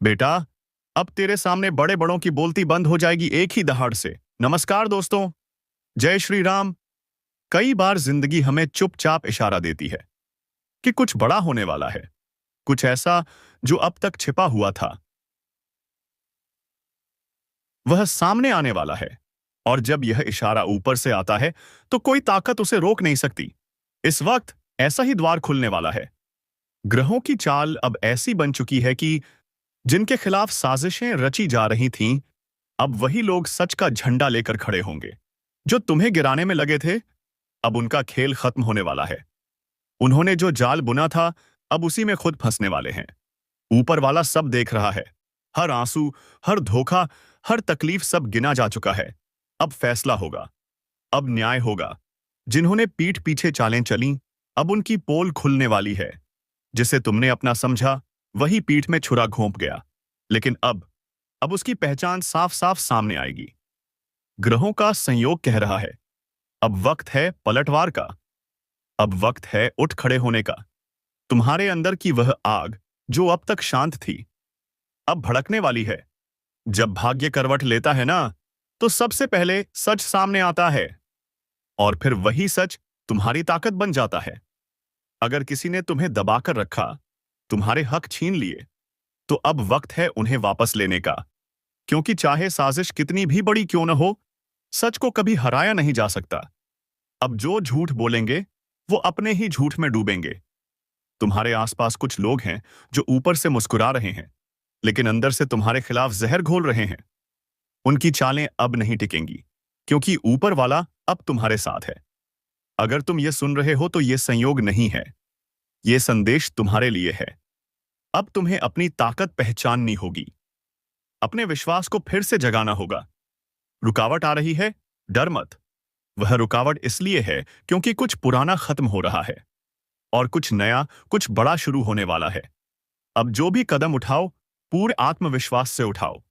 बेटा, अब तेरे सामने बड़े बड़ों की बोलती बंद हो जाएगी एक ही दहाड़ से। नमस्कार दोस्तों, जय श्री राम। कई बार जिंदगी हमें चुपचाप इशारा देती है कि कुछ बड़ा होने वाला है, कुछ ऐसा जो अब तक छिपा हुआ था, वह सामने आने वाला है। और जब यह इशारा ऊपर से आता है, तो कोई ताकत उसे रोक नहीं सकती। इस वक्त ऐसा ही द्वार खुलने वाला है। ग्रहों की चाल अब ऐसी बन चुकी है कि जिनके खिलाफ साजिशें रची जा रही थीं, अब वही लोग सच का झंडा लेकर खड़े होंगे। जो तुम्हें गिराने में लगे थे, अब उनका खेल खत्म होने वाला है। उन्होंने जो जाल बुना था, अब उसी में खुद फंसने वाले हैं। ऊपर वाला सब देख रहा है। हर आंसू, हर धोखा, हर तकलीफ सब गिना जा चुका है। अब फैसला होगा, अब न्याय होगा। जिन्होंने पीठ पीछे चालें चलीं, अब उनकी पोल खुलने वाली है। जिसे तुमने अपना समझा, वही पीठ में छुरा घोंप गया। लेकिन अब उसकी पहचान साफ साफ सामने आएगी। ग्रहों का संयोग कह रहा है, अब वक्त है पलटवार का। अब वक्त है उठ खड़े होने का। तुम्हारे अंदर की वह आग जो अब तक शांत थी, अब भड़कने वाली है। जब भाग्य करवट लेता है ना, तो सबसे पहले सच सामने आता है। और फिर वही सच तुम्हारी ताकत बन जाता है। अगर किसी ने तुम्हें दबाकर रखा, तुम्हारे हक छीन लिए, तो अब वक्त है उन्हें वापस लेने का। क्योंकि चाहे साजिश कितनी भी बड़ी क्यों न हो, सच को कभी हराया नहीं जा सकता। अब जो झूठ बोलेंगे, वो अपने ही झूठ में डूबेंगे। तुम्हारे आसपास कुछ लोग हैं जो ऊपर से मुस्कुरा रहे हैं, लेकिन अंदर से तुम्हारे खिलाफ जहर घोल रहे हैं। उनकी चालें अब नहीं टिकेंगी, क्योंकि ऊपर वाला अब तुम्हारे साथ है। अगर तुम ये सुन रहे हो, तो ये संयोग नहीं है, ये संदेश तुम्हारे लिए है। अब तुम्हें अपनी ताकत पहचाननी होगी, अपने विश्वास को फिर से जगाना होगा। रुकावट आ रही है, डर मत। वह रुकावट इसलिए है क्योंकि कुछ पुराना खत्म हो रहा है और कुछ नया, कुछ बड़ा शुरू होने वाला है। अब जो भी कदम उठाओ, पूरे आत्मविश्वास से उठाओ,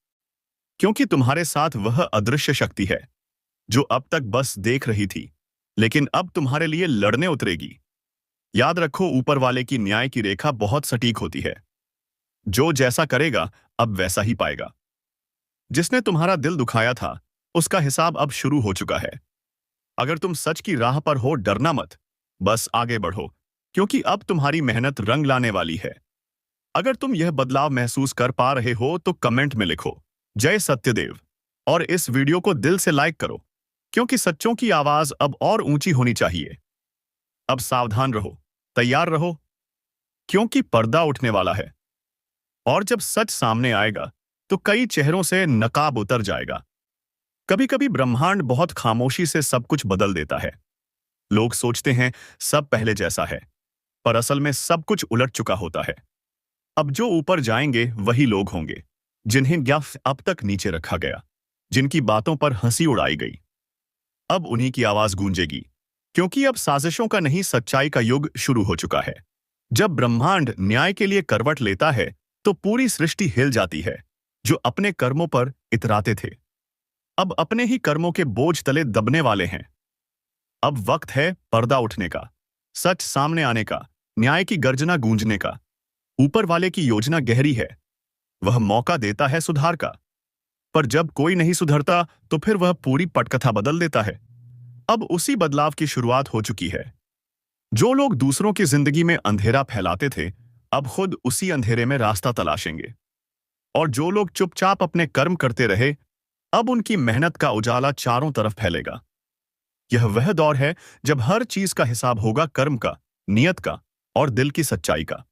क्योंकि तुम्हारे साथ वह अदृश्य शक्ति है जो अब तक बस देख रही थी, लेकिन अब तुम्हारे लिए लड़ने उतरेगी। याद रखो, ऊपर वाले की न्याय की रेखा बहुत सटीक होती है। जो जैसा करेगा, अब वैसा ही पाएगा। जिसने तुम्हारा दिल दुखाया था, उसका हिसाब अब शुरू हो चुका है। अगर तुम सच की राह पर हो, डरना मत, बस आगे बढ़ो, क्योंकि अब तुम्हारी मेहनत रंग लाने वाली है। अगर तुम यह बदलाव महसूस कर पा रहे हो, तो कमेंट में लिखो, जय सत्यदेव। और इस वीडियो को दिल से लाइक करो, क्योंकि सच्चों की आवाज अब और ऊंची होनी चाहिए। अब सावधान रहो, तैयार रहो, क्योंकि पर्दा उठने वाला है। और जब सच सामने आएगा, तो कई चेहरों से नकाब उतर जाएगा। कभी कभी ब्रह्मांड बहुत खामोशी से सब कुछ बदल देता है। लोग सोचते हैं सब पहले जैसा है, पर असल में सब कुछ उलट चुका होता है। अब जो ऊपर जाएंगे वही लोग होंगे जिन्हें अब तक नीचे रखा गया, जिनकी बातों पर हंसी उड़ाई गई। अब उन्हीं की आवाज गूंजेगी, क्योंकि अब साजिशों का नहीं, सच्चाई का युग शुरू हो चुका है। जब ब्रह्मांड न्याय के लिए करवट लेता है, तो पूरी सृष्टि हिल जाती है। जो अपने कर्मों पर इतराते थे, अब अपने ही कर्मों के बोझ तले दबने वाले हैं। अब वक्त है पर्दा उठने का, सच सामने आने का, न्याय की गर्जना गूंजने का। ऊपर वाले की योजना गहरी है, वह मौका देता है सुधार का। पर जब कोई नहीं सुधरता, तो फिर वह पूरी पटकथा बदल देता है। अब उसी बदलाव की शुरुआत हो चुकी है। जो लोग दूसरों की जिंदगी में अंधेरा फैलाते थे, अब खुद उसी अंधेरे में रास्ता तलाशेंगे। और जो लोग चुपचाप अपने कर्म करते रहे, अब उनकी मेहनत का उजाला चारों तरफ फैलेगा। यह वह दौर है जब हर चीज का हिसाब होगा, कर्म का, नियत का और दिल की सच्चाई का।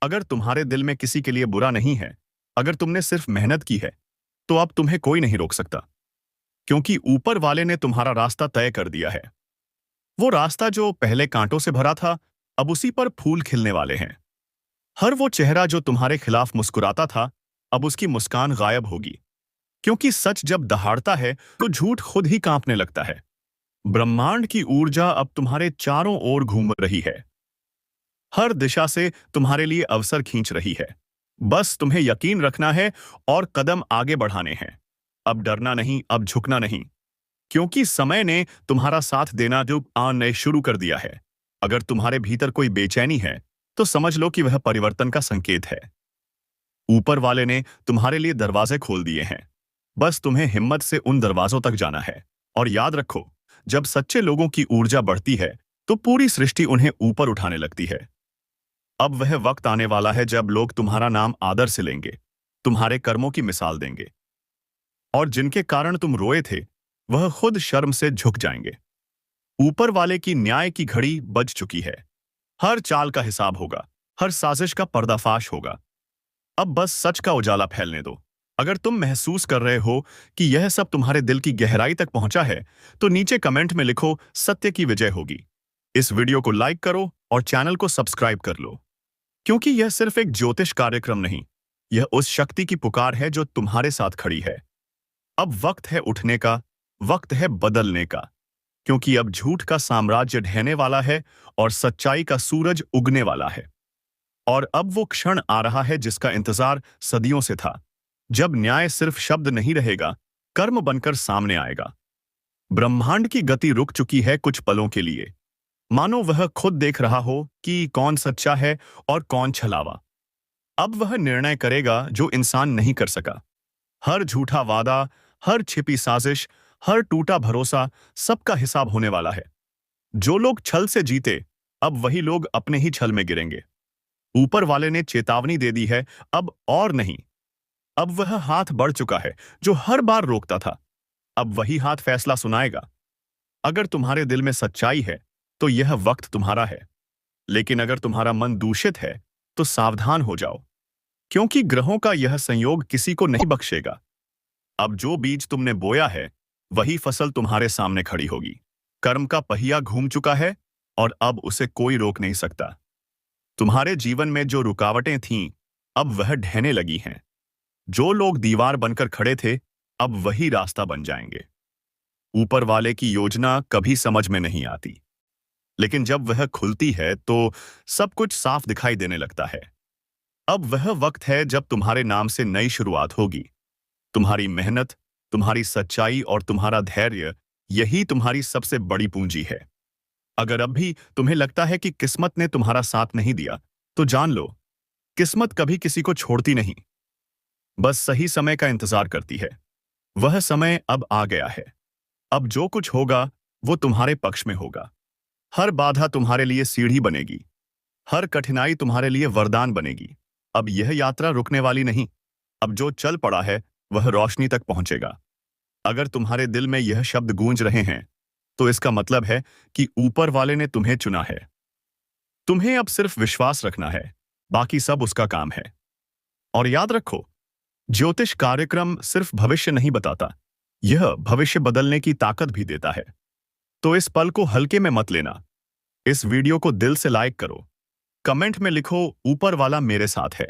अगर तुम्हारे दिल में किसी के लिए बुरा नहीं है, अगर तुमने सिर्फ मेहनत की है, तो अब तुम्हें कोई नहीं रोक सकता, क्योंकि ऊपर वाले ने तुम्हारा रास्ता तय कर दिया है। वो रास्ता जो पहले कांटों से भरा था, अब उसी पर फूल खिलने वाले हैं। हर वो चेहरा जो तुम्हारे खिलाफ मुस्कुराता था, अब उसकी मुस्कान गायब होगी। क्योंकि सच जब दहाड़ता है, तो झूठ खुद ही कांपने लगता है। ब्रह्मांड की ऊर्जा अब तुम्हारे चारों ओर घूम रही है। हर दिशा से तुम्हारे लिए अवसर खींच रही है। बस तुम्हें यकीन रखना है और कदम आगे बढ़ाने हैं। अब डरना नहीं, अब झुकना नहीं, क्योंकि समय ने तुम्हारा साथ देना जो आने शुरू कर दिया है। अगर तुम्हारे भीतर कोई बेचैनी है, तो समझ लो कि वह परिवर्तन का संकेत है। ऊपर वाले ने तुम्हारे लिए दरवाजे खोल दिए हैं। बस तुम्हें हिम्मत से उन दरवाजों तक जाना है। और याद रखो, जब सच्चे लोगों की ऊर्जा बढ़ती है तो पूरी सृष्टि उन्हें ऊपर उठाने लगती है। अब वह वक्त आने वाला है जब लोग तुम्हारा नाम आदर से लेंगे, तुम्हारे कर्मों की मिसाल देंगे, और जिनके कारण तुम रोए थे वह खुद शर्म से झुक जाएंगे। ऊपर वाले की न्याय की घड़ी बज चुकी है। हर चाल का हिसाब होगा, हर साजिश का पर्दाफाश होगा। अब बस सच का उजाला फैलने दो। अगर तुम महसूस कर रहे हो कि यह सब तुम्हारे दिल की गहराई तक पहुंचा है, तो नीचे कमेंट में लिखो, सत्य की विजय होगी। इस वीडियो को लाइक करो और चैनल को सब्सक्राइब कर लो, क्योंकि यह सिर्फ एक ज्योतिष कार्यक्रम नहीं, यह उस शक्ति की पुकार है जो तुम्हारे साथ खड़ी है। अब वक्त है उठने का, वक्त है बदलने का, क्योंकि अब झूठ का साम्राज्य ढहने वाला है और सच्चाई का सूरज उगने वाला है। और अब वो क्षण आ रहा है जिसका इंतजार सदियों से था, जब न्याय सिर्फ शब्द नहीं रहेगा, कर्म बनकर सामने आएगा। ब्रह्मांड की गति रुक चुकी है कुछ पलों के लिए, मानो वह खुद देख रहा हो कि कौन सच्चा है और कौन छलावा। अब वह निर्णय करेगा जो इंसान नहीं कर सका। हर झूठा वादा, हर छिपी साजिश, हर टूटा भरोसा, सबका हिसाब होने वाला है। जो लोग छल से जीते, अब वही लोग अपने ही छल में गिरेंगे। ऊपर वाले ने चेतावनी दे दी है, अब और नहीं। अब वह हाथ बढ़ चुका है जो हर बार रोकता था। अब वही हाथ फैसला सुनाएगा। अगर तुम्हारे दिल में सच्चाई है तो यह वक्त तुम्हारा है, लेकिन अगर तुम्हारा मन दूषित है तो सावधान हो जाओ, क्योंकि ग्रहों का यह संयोग किसी को नहीं बख्शेगा। अब जो बीज तुमने बोया है वही फसल तुम्हारे सामने खड़ी होगी। कर्म का पहिया घूम चुका है और अब उसे कोई रोक नहीं सकता। तुम्हारे जीवन में जो रुकावटें थीं, अब वह ढहने लगी हैं। जो लोग दीवार बनकर खड़े थे, अब वही रास्ता बन जाएंगे। ऊपर वाले की योजना कभी समझ में नहीं आती, लेकिन जब वह खुलती है तो सब कुछ साफ दिखाई देने लगता है। अब वह वक्त है जब तुम्हारे नाम से नई शुरुआत होगी। तुम्हारी मेहनत, तुम्हारी सच्चाई और तुम्हारा धैर्य, यही तुम्हारी सबसे बड़ी पूंजी है। अगर अब भी तुम्हें लगता है कि किस्मत ने तुम्हारा साथ नहीं दिया, तो जान लो, किस्मत कभी किसी को छोड़ती नहीं, बस सही समय का इंतजार करती है। वह समय अब आ गया है। अब जो कुछ होगा वो तुम्हारे पक्ष में होगा। हर बाधा तुम्हारे लिए सीढ़ी बनेगी, हर कठिनाई तुम्हारे लिए वरदान बनेगी। अब यह यात्रा रुकने वाली नहीं। अब जो चल पड़ा है वह रोशनी तक पहुंचेगा। अगर तुम्हारे दिल में यह शब्द गूंज रहे हैं, तो इसका मतलब है कि ऊपर वाले ने तुम्हें चुना है। तुम्हें अब सिर्फ विश्वास रखना है, बाकी सब उसका काम है। और याद रखो, ज्योतिष कार्यक्रम सिर्फ भविष्य नहीं बताता, यह भविष्य बदलने की ताकत भी देता है। तो इस पल को हल्के में मत लेना। इस वीडियो को दिल से लाइक करो, कमेंट में लिखो, ऊपर वाला मेरे साथ है,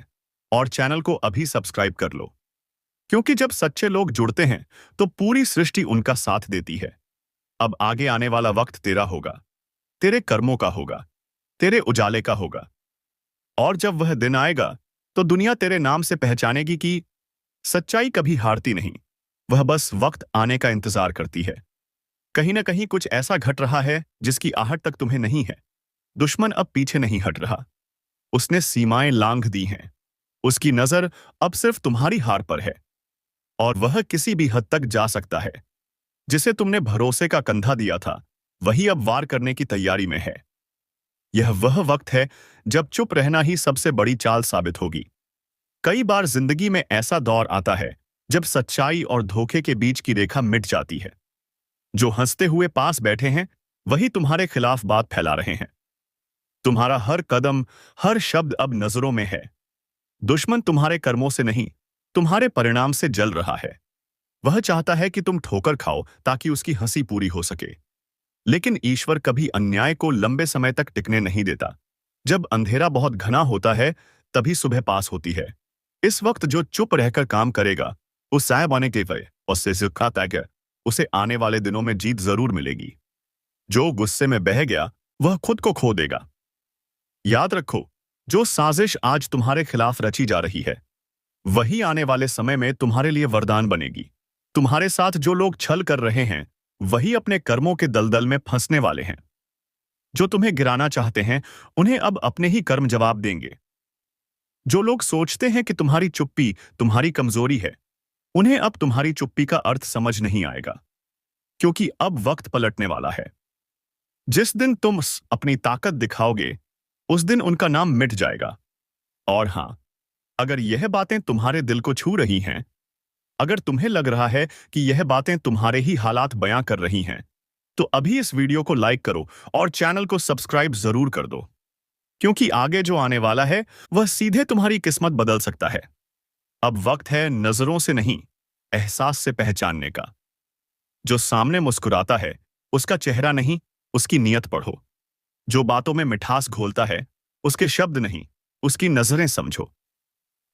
और चैनल को अभी सब्सक्राइब कर लो, क्योंकि जब सच्चे लोग जुड़ते हैं तो पूरी सृष्टि उनका साथ देती है। अब आगे आने वाला वक्त तेरा होगा, तेरे कर्मों का होगा, तेरे उजाले का होगा। और जब वह दिन आएगा तो दुनिया तेरे नाम से पहचानेगी कि सच्चाई कभी हारती नहीं, वह बस वक्त आने का इंतजार करती है। कहीं ना कहीं कुछ ऐसा घट रहा है जिसकी आहट तक तुम्हें नहीं है। दुश्मन अब पीछे नहीं हट रहा, उसने सीमाएं लांघ दी हैं। उसकी नजर अब सिर्फ तुम्हारी हार पर है, और वह किसी भी हद तक जा सकता है। जिसे तुमने भरोसे का कंधा दिया था, वही अब वार करने की तैयारी में है। यह वह वक्त है जब चुप रहना ही सबसे बड़ी चाल साबित होगी। कई बार जिंदगी में ऐसा दौर आता है जब सच्चाई और धोखे के बीच की रेखा मिट जाती है। जो हंसते हुए पास बैठे हैं वही तुम्हारे खिलाफ बात फैला रहे हैं। तुम्हारा हर कदम, हर शब्द अब नजरों में है। दुश्मन तुम्हारे कर्मों से नहीं, तुम्हारे परिणाम से जल रहा है। वह चाहता है कि तुम ठोकर खाओ ताकि उसकी हंसी पूरी हो सके। लेकिन ईश्वर कभी अन्याय को लंबे समय तक टिकने नहीं देता। जब अंधेरा बहुत घना होता है, तभी सुबह पास होती है। इस वक्त जो चुप रहकर काम करेगा, उस साय बने के वय उससे सिखाता है, उसे आने वाले दिनों में जीत जरूर मिलेगी। जो गुस्से में बह गया, वह खुद को खो देगा। याद रखो, जो साजिश आज तुम्हारे खिलाफ रची जा रही है, वही आने वाले समय में तुम्हारे लिए वरदान बनेगी। तुम्हारे साथ जो लोग छल कर रहे हैं, वही अपने कर्मों के दलदल में फंसने वाले हैं। जो तुम्हें गिराना चाहते हैं, उन्हें अब अपने ही कर्म जवाब देंगे। जो लोग सोचते हैं कि तुम्हारी चुप्पी तुम्हारी कमजोरी है, उन्हें अब तुम्हारी चुप्पी का अर्थ समझ नहीं आएगा, क्योंकि अब वक्त पलटने वाला है। जिस दिन तुम अपनी ताकत दिखाओगे, उस दिन उनका नाम मिट जाएगा। और हां, अगर यह बातें तुम्हारे दिल को छू रही हैं, अगर तुम्हें लग रहा है कि यह बातें तुम्हारे ही हालात बयां कर रही हैं, तो अभी इस वीडियो को लाइक करो और चैनल को सब्सक्राइब जरूर कर दो, क्योंकि आगे जो आने वाला है वह सीधे तुम्हारी किस्मत बदल सकता है। अब वक्त है नजरों से नहीं, एहसास से पहचानने का। जो सामने मुस्कुराता है, उसका चेहरा नहीं, उसकी नीयत पढ़ो। जो बातों में मिठास घोलता है, उसके शब्द नहीं, उसकी नजरें समझो,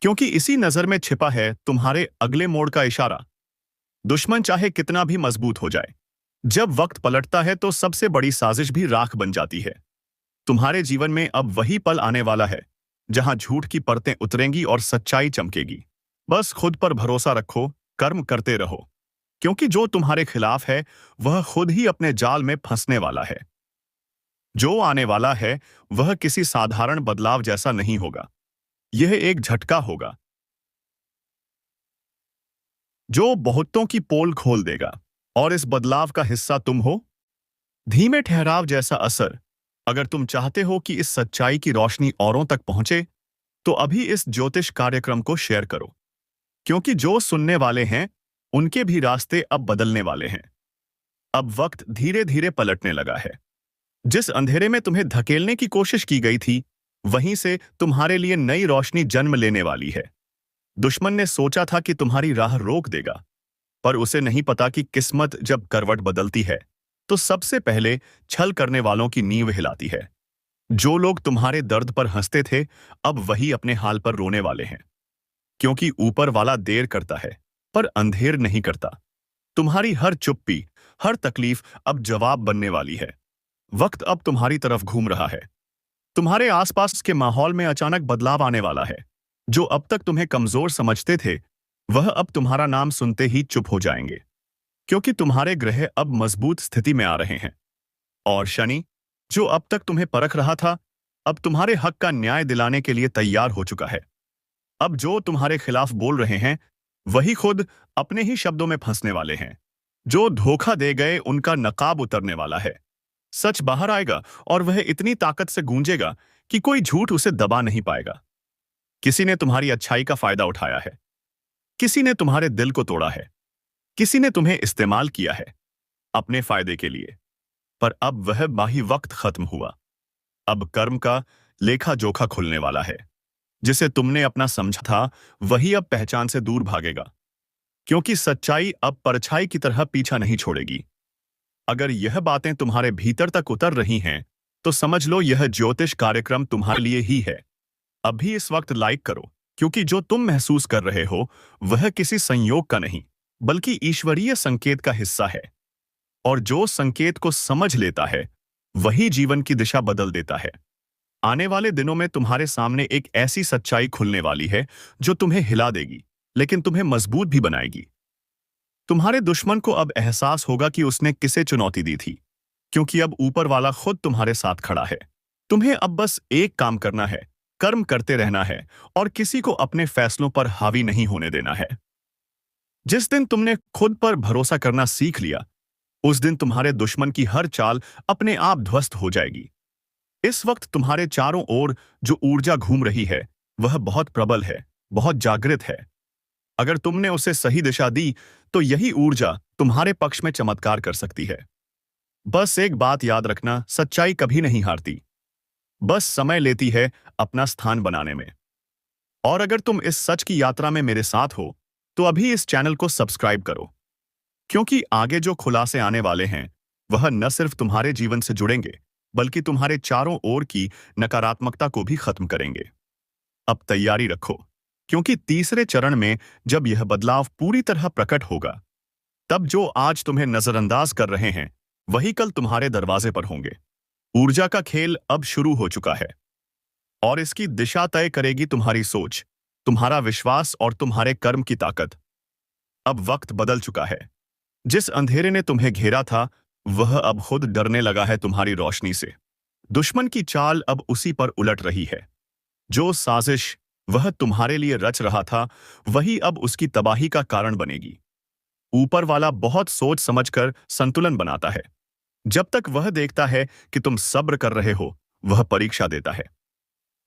क्योंकि इसी नजर में छिपा है तुम्हारे अगले मोड़ का इशारा। दुश्मन चाहे कितना भी मजबूत हो जाए, जब वक्त पलटता है तो सबसे बड़ी साजिश भी राख बन जाती है। तुम्हारे जीवन में अब वही पल आने वाला है जहां झूठ की परतें उतरेंगी और सच्चाई चमकेगी। बस खुद पर भरोसा रखो, कर्म करते रहो, क्योंकि जो तुम्हारे खिलाफ है वह खुद ही अपने जाल में फंसने वाला है। जो आने वाला है वह किसी साधारण बदलाव जैसा नहीं होगा। यह एक झटका होगा जो बहुतों की पोल खोल देगा, और इस बदलाव का हिस्सा तुम हो। धीमे ठहराव जैसा असर। अगर तुम चाहते हो कि इस सच्चाई की रोशनी औरों तक पहुंचे, तो अभी इस ज्योतिष कार्यक्रम को शेयर करो, क्योंकि जो सुनने वाले हैं उनके भी रास्ते अब बदलने वाले हैं। अब वक्त धीरे धीरे पलटने लगा है। जिस अंधेरे में तुम्हें धकेलने की कोशिश की गई थी, वहीं से तुम्हारे लिए नई रोशनी जन्म लेने वाली है। दुश्मन ने सोचा था कि तुम्हारी राह रोक देगा, पर उसे नहीं पता कि किस्मत जब करवट बदलती है तो सबसे पहले छल करने वालों की नींव हिलाती है। जो लोग तुम्हारे दर्द पर हंसते थे, अब वही अपने हाल पर रोने वाले हैं, क्योंकि ऊपर वाला देर करता है पर अंधेर नहीं करता। तुम्हारी हर चुप्पी, हर तकलीफ अब जवाब बनने वाली है। वक्त अब तुम्हारी तरफ घूम रहा है। तुम्हारे आसपास के माहौल में अचानक बदलाव आने वाला है। जो अब तक तुम्हें कमजोर समझते थे, वह अब तुम्हारा नाम सुनते ही चुप हो जाएंगे, क्योंकि तुम्हारे ग्रह अब मजबूत स्थिति में आ रहे हैं। और शनि, जो अब तक तुम्हें परख रहा था, अब तुम्हारे हक का न्याय दिलाने के लिए तैयार हो चुका है। अब जो तुम्हारे खिलाफ बोल रहे हैं, वही खुद अपने ही शब्दों में फंसने वाले हैं। जो धोखा दे गए, उनका नकाब उतरने वाला है। सच बाहर आएगा और वह इतनी ताकत से गूंजेगा कि कोई झूठ उसे दबा नहीं पाएगा। किसी ने तुम्हारी अच्छाई का फायदा उठाया है, किसी ने तुम्हारे दिल को तोड़ा है, किसी ने तुम्हें इस्तेमाल किया है अपने फायदे के लिए। पर अब वह माही वक्त खत्म हुआ। अब कर्म का लेखा जोखा खुलने वाला है। जिसे तुमने अपना समझा था, वही अब पहचान से दूर भागेगा, क्योंकि सच्चाई अब परछाई की तरह पीछा नहीं छोड़ेगी। अगर यह बातें तुम्हारे भीतर तक उतर रही हैं, तो समझ लो यह ज्योतिष कार्यक्रम तुम्हारे लिए ही है। अभी इस वक्त लाइक करो, क्योंकि जो तुम महसूस कर रहे हो वह किसी संयोग का नहीं, बल्कि ईश्वरीय संकेत का हिस्सा है। और जो संकेत को समझ लेता है, वही जीवन की दिशा बदल देता है। आने वाले दिनों में तुम्हारे सामने एक ऐसी सच्चाई खुलने वाली है जो तुम्हें हिला देगी, लेकिन तुम्हें मजबूत भी बनाएगी। तुम्हारे दुश्मन को अब एहसास होगा कि उसने किसे चुनौती दी थी, क्योंकि अब ऊपर वाला खुद तुम्हारे साथ खड़ा है। तुम्हें अब बस एक काम करना है, कर्म करते रहना है और किसी को अपने फैसलों पर हावी नहीं होने देना है। जिस दिन तुमने खुद पर भरोसा करना सीख लिया, उस दिन तुम्हारे दुश्मन की हर चाल अपने आप ध्वस्त हो जाएगी। इस वक्त तुम्हारे चारों ओर जो ऊर्जा घूम रही है, वह बहुत प्रबल है, बहुत जागृत है। अगर तुमने उसे सही दिशा दी, तो यही ऊर्जा तुम्हारे पक्ष में चमत्कार कर सकती है। बस एक बात याद रखना, सच्चाई कभी नहीं हारती, बस समय लेती है अपना स्थान बनाने में। और अगर तुम इस सच की यात्रा में मेरे साथ हो, तो अभी इस चैनल को सब्सक्राइब करो, क्योंकि आगे जो खुलासे आने वाले हैं, वह न सिर्फ तुम्हारे जीवन से जुड़ेंगे, बल्कि तुम्हारे चारों ओर की नकारात्मकता को भी खत्म करेंगे। अब तैयारी रखो, क्योंकि तीसरे चरण में जब यह बदलाव पूरी तरह प्रकट होगा, तब जो आज तुम्हें नजरअंदाज कर रहे हैं, वही कल तुम्हारे दरवाजे पर होंगे। ऊर्जा का खेल अब शुरू हो चुका है, और इसकी दिशा तय करेगी तुम्हारी सोच, तुम्हारा विश्वास और तुम्हारे कर्म की ताकत। अब वक्त बदल चुका है। जिस अंधेरे ने तुम्हें घेरा था, वह अब खुद डरने लगा है तुम्हारी रोशनी से। दुश्मन की चाल अब उसी पर उलट रही है। जो साजिश, वह तुम्हारे लिए रच रहा था, वही अब उसकी तबाही का कारण बनेगी। ऊपर वाला बहुत सोच समझकर संतुलन बनाता है। जब तक वह देखता है कि तुम सब्र कर रहे हो, वह परीक्षा देता है।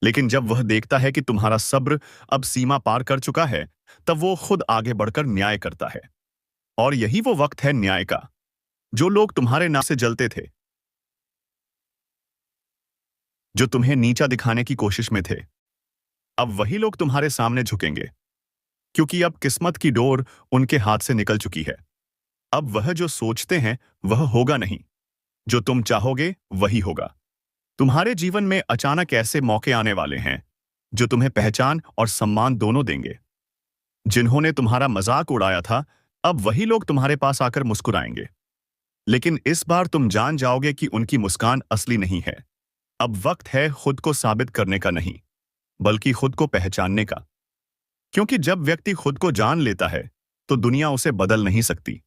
लेकिन जब वह देखता है कि तुम्हारा सब्र अब सीमा पार कर चुका है, तब वो खुद आगे बढ़कर न्याय करता है। और यही वो वक्त है न्याय का। जो लोग तुम्हारे नाम से जलते थे, जो तुम्हें नीचा दिखाने की कोशिश में थे, अब वही लोग तुम्हारे सामने झुकेंगे, क्योंकि अब किस्मत की डोर उनके हाथ से निकल चुकी है। अब वह जो सोचते हैं वह होगा नहीं, जो तुम चाहोगे वही होगा। तुम्हारे जीवन में अचानक ऐसे मौके आने वाले हैं जो तुम्हें पहचान और सम्मान दोनों देंगे। जिन्होंने तुम्हारा मजाक उड़ाया था, अब वही लोग तुम्हारे पास आकर मुस्कुराएंगे। लेकिन इस बार तुम जान जाओगे कि उनकी मुस्कान असली नहीं है। अब वक्त है खुद को साबित करने का नहीं, बल्कि खुद को पहचानने का। क्योंकि जब व्यक्ति खुद को जान लेता है, तो दुनिया उसे बदल नहीं सकती।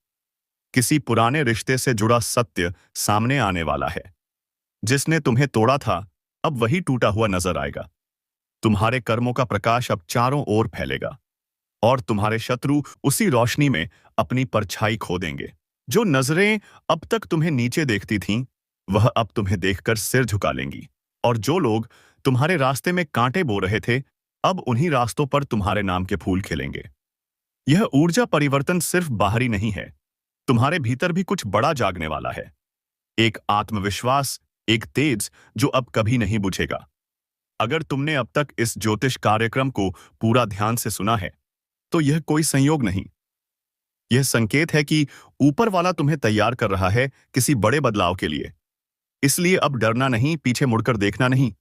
किसी पुराने रिश्ते से जुड़ा सत्य सामने आने वाला है। जिसने तुम्हें तोड़ा था, अब वही टूटा हुआ नजर आएगा। तुम्हारे कर्मों का प्रकाश अब चारों ओर फैलेगा, और तुम्हारे शत्रु उसी रोशनी में अपनी परछाई खो देंगे। जो नजरें अब तक तुम्हें नीचे देखती थीं, वह अब तुम्हें देखकर सिर झुका लेंगी। और जो लोग तुम्हारे रास्ते में कांटे बो रहे थे, अब उन्हीं रास्तों पर तुम्हारे नाम के फूल खिलेंगे। यह ऊर्जा परिवर्तन सिर्फ बाहरी नहीं है, तुम्हारे भीतर भी कुछ बड़ा जागने वाला है। एक आत्मविश्वास, एक तेज जो अब कभी नहीं बुझेगा। अगर तुमने अब तक इस ज्योतिष कार्यक्रम को पूरा ध्यान से सुना है, तो यह कोई संयोग नहीं, यह संकेत है कि ऊपर वाला तुम्हें तैयार कर रहा है किसी बड़े बदलाव के लिए। इसलिए अब डरना नहीं, पीछे मुड़कर देखना नहीं,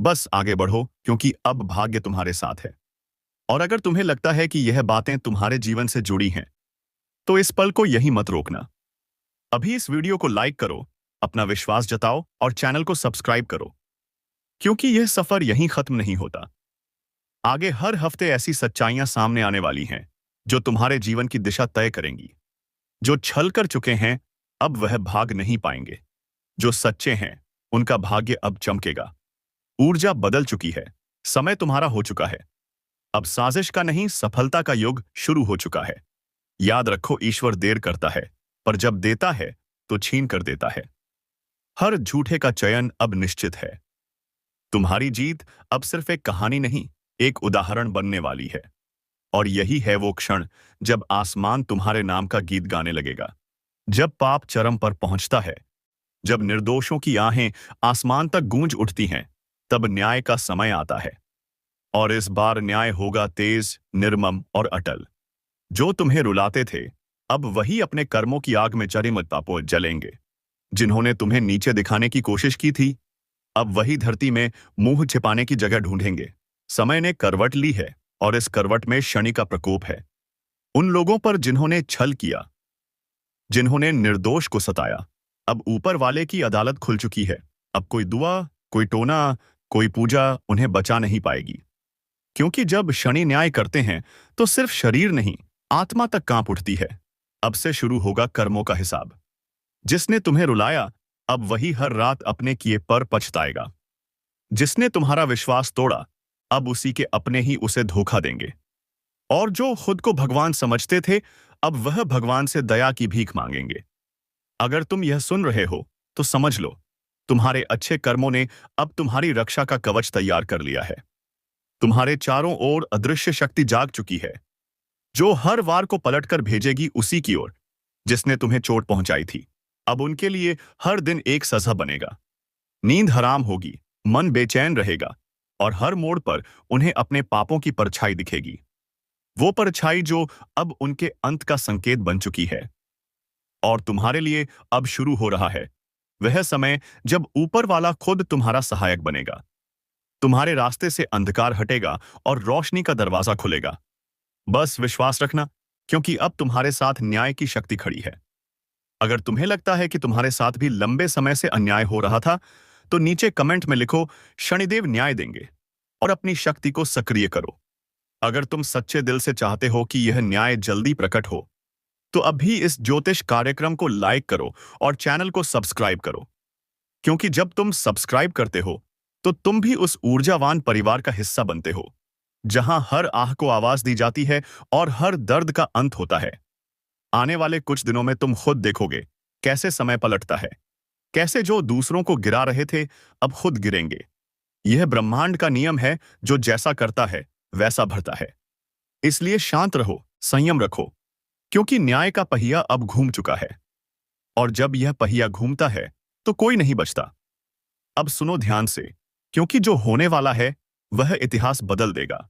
बस आगे बढ़ो, क्योंकि अब भाग्य तुम्हारे साथ है। और अगर तुम्हें लगता है कि यह बातें तुम्हारे जीवन से जुड़ी हैं, तो इस पल को यही मत रोकना। अभी इस वीडियो को लाइक करो, अपना विश्वास जताओ और चैनल को सब्सक्राइब करो, क्योंकि यह सफर यहीं खत्म नहीं होता। आगे हर हफ्ते ऐसी सच्चाइयां सामने आने वाली हैं जो तुम्हारे जीवन की दिशा तय करेंगी। जो छल कर चुके हैं, अब वह भाग नहीं पाएंगे। जो सच्चे हैं, उनका भाग्य अब चमकेगा। ऊर्जा बदल चुकी है, समय तुम्हारा हो चुका है। अब साजिश का नहीं, सफलता का युग शुरू हो चुका है। याद रखो, ईश्वर देर करता है, पर जब देता है तो छीन कर देता है। हर झूठे का चयन अब निश्चित है। तुम्हारी जीत अब सिर्फ एक कहानी नहीं, एक उदाहरण बनने वाली है। और यही है वो क्षण जब आसमान तुम्हारे नाम का गीत गाने लगेगा। जब पाप चरम पर पहुंचता है, जब निर्दोषों की आहें आसमान तक गूंज उठती हैं, तब न्याय का समय आता है। और इस बार न्याय होगा तेज, निर्मम और अटल। जो तुम्हें रुलाते थे, अब वही अपने कर्मों की आग में चरिमतापों जलेंगे। जिन्होंने तुम्हें नीचे दिखाने की कोशिश की थी, अब वही धरती में मुंह छिपाने की जगह ढूंढेंगे। समय ने करवट ली है, और इस करवट में शनि का प्रकोप है। उन लोगों पर जिन्होंने छल किया, जिन्होंने निर्दोष को सताया, अब ऊपर वाले की अदालत खुल चुकी है। अब कोई दुआ, कोई टोना, कोई पूजा उन्हें बचा नहीं पाएगी। क्योंकि जब शनि न्याय करते हैं, तो सिर्फ शरीर नहीं, आत्मा तक कांप उठती है। अब से शुरू होगा कर्मों का हिसाब। जिसने तुम्हें रुलाया, अब वही हर रात अपने किए पर पछताएगा। जिसने तुम्हारा विश्वास तोड़ा, अब उसी के अपने ही उसे धोखा देंगे। और जो खुद को भगवान समझते थे, अब वह भगवान से दया की भीख मांगेंगे। अगर तुम यह सुन रहे हो, तो समझ लो, तुम्हारे अच्छे कर्मों ने अब तुम्हारी रक्षा का कवच तैयार कर लिया है। तुम्हारे चारों ओर अदृश्य शक्ति जाग चुकी है, जो हर वार को पलटकर भेजेगी उसी की ओर जिसने तुम्हें चोट पहुंचाई थी। अब उनके लिए हर दिन एक सजा बनेगा। नींद हराम होगी, मन बेचैन रहेगा, और हर मोड़ पर उन्हें अपने पापों की परछाई दिखेगी। वो परछाई जो अब उनके अंत का संकेत बन चुकी है। और तुम्हारे लिए अब शुरू हो रहा है वह समय जब ऊपर वाला खुद तुम्हारा सहायक बनेगा। तुम्हारे रास्ते से अंधकार हटेगा और रोशनी का दरवाजा खुलेगा। बस विश्वास रखना, क्योंकि अब तुम्हारे साथ न्याय की शक्ति खड़ी है। अगर तुम्हें लगता है कि तुम्हारे साथ भी लंबे समय से अन्याय हो रहा था, तो नीचे कमेंट में लिखो, शनिदेव न्याय देंगे, और अपनी शक्ति को सक्रिय करो। अगर तुम सच्चे दिल से चाहते हो कि यह न्याय जल्दी प्रकट हो, तो अभी इस ज्योतिष कार्यक्रम को लाइक करो और चैनल को सब्सक्राइब करो। क्योंकि जब तुम सब्सक्राइब करते हो, तो तुम भी उस ऊर्जावान परिवार का हिस्सा बनते हो जहां हर आह को आवाज दी जाती है और हर दर्द का अंत होता है। आने वाले कुछ दिनों में तुम खुद देखोगे कैसे समय पलटता है, कैसे जो दूसरों को गिरा रहे थे अब खुद गिरेंगे। यह ब्रह्मांड का नियम है, जो जैसा करता है वैसा भरता है। इसलिए शांत रहो, संयम रखो, क्योंकि न्याय का पहिया अब घूम चुका है। और जब यह पहिया घूमता है तो कोई नहीं बचता। अब सुनो ध्यान से, क्योंकि जो होने वाला है वह इतिहास बदल देगा।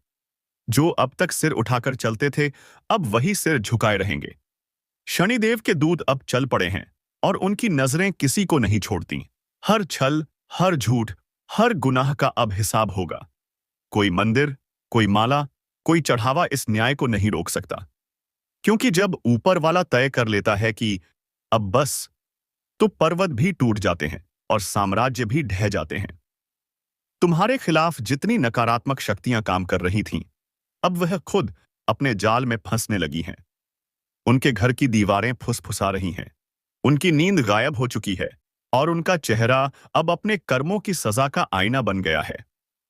जो अब तक सिर उठाकर चलते थे अब वही सिर झुकाए रहेंगे। शनिदेव के दूत अब चल पड़े हैं और उनकी नजरें किसी को नहीं छोड़ती। हर छल, हर झूठ, हर गुनाह का अब हिसाब होगा। कोई मंदिर, कोई माला, कोई चढ़ावा इस न्याय को नहीं रोक सकता। क्योंकि जब ऊपर वाला तय कर लेता है कि अब बस, तो पर्वत भी टूट जाते हैं और साम्राज्य भी ढह जाते हैं। तुम्हारे खिलाफ जितनी नकारात्मक शक्तियां काम कर रही थीं, अब वह खुद अपने जाल में फंसने लगी हैं। उनके घर की दीवारें फुसफुसा रही हैं, उनकी नींद गायब हो चुकी है और उनका चेहरा अब अपने कर्मों की सजा का आईना बन गया है।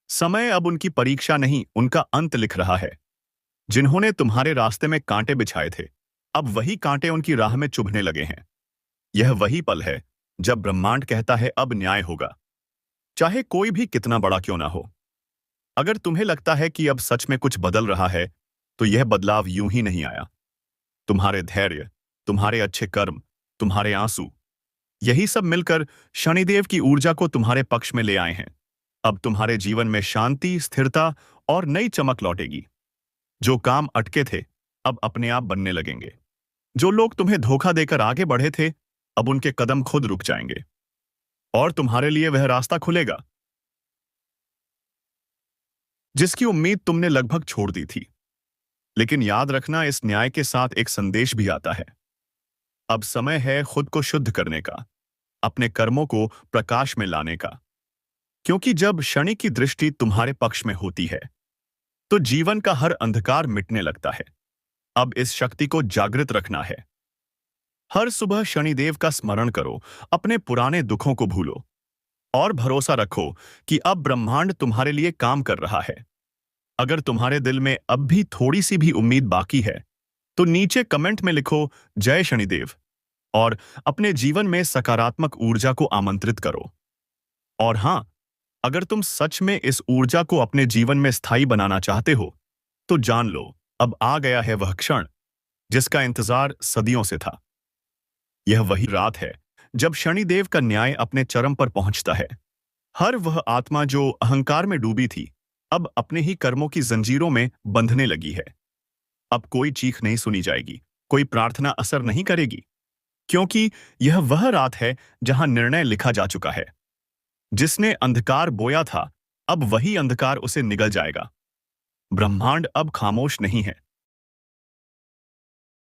समय अब उनकी परीक्षा नहीं, उनका अंत लिख रहा है। जिन्होंने तुम्हारे रास्ते में कांटे बिछाए थे, अब वही कांटे उनकी राह में चुभने लगे हैं। यह वही पल है जब ब्रह्मांड कहता है अब न्याय होगा, चाहे कोई भी कितना बड़ा क्यों ना हो। अगर तुम्हें लगता है कि अब सच में कुछ बदल रहा है, तो यह बदलाव यूं ही नहीं आया। तुम्हारे धैर्य, तुम्हारे अच्छे कर्म, तुम्हारे आंसू, यही सब मिलकर शनिदेव की ऊर्जा को तुम्हारे पक्ष में ले आए हैं। अब तुम्हारे जीवन में शांति, स्थिरता और नई चमक लौटेगी। जो काम अटके थे अब अपने आप बनने लगेंगे। जो लोग तुम्हें धोखा देकर आगे बढ़े थे, अब उनके कदम खुद रुक जाएंगे और तुम्हारे लिए वह रास्ता खुलेगा जिसकी उम्मीद तुमने लगभग छोड़ दी थी। लेकिन याद रखना, इस न्याय के साथ एक संदेश भी आता है। अब समय है खुद को शुद्ध करने का, अपने कर्मों को प्रकाश में लाने का। क्योंकि जब शनि की दृष्टि तुम्हारे पक्ष में होती है, तो जीवन का हर अंधकार मिटने लगता है। अब इस शक्ति को जागृत रखना है। हर सुबह शनिदेव का स्मरण करो, अपने पुराने दुखों को भूलो और भरोसा रखो कि अब ब्रह्मांड तुम्हारे लिए काम कर रहा है। अगर तुम्हारे दिल में अब भी थोड़ी सी भी उम्मीद बाकी है, तो नीचे कमेंट में लिखो जय शनिदेव और अपने जीवन में सकारात्मक ऊर्जा को आमंत्रित करो। और हां, अगर तुम सच में इस ऊर्जा को अपने जीवन में स्थायी बनाना चाहते हो, तो जान लो अब आ गया है वह क्षण जिसका इंतजार सदियों से था। यह वही रात है जब शनिदेव का न्याय अपने चरम पर पहुंचता है। हर वह आत्मा जो अहंकार में डूबी थी, अब अपने ही कर्मों की जंजीरों में बंधने लगी है। अब कोई चीख नहीं सुनी जाएगी, कोई प्रार्थना असर नहीं करेगी, क्योंकि यह वह रात है जहां निर्णय लिखा जा चुका है। जिसने अंधकार बोया था, अब वही अंधकार उसे निगल जाएगा। ब्रह्मांड अब खामोश नहीं है,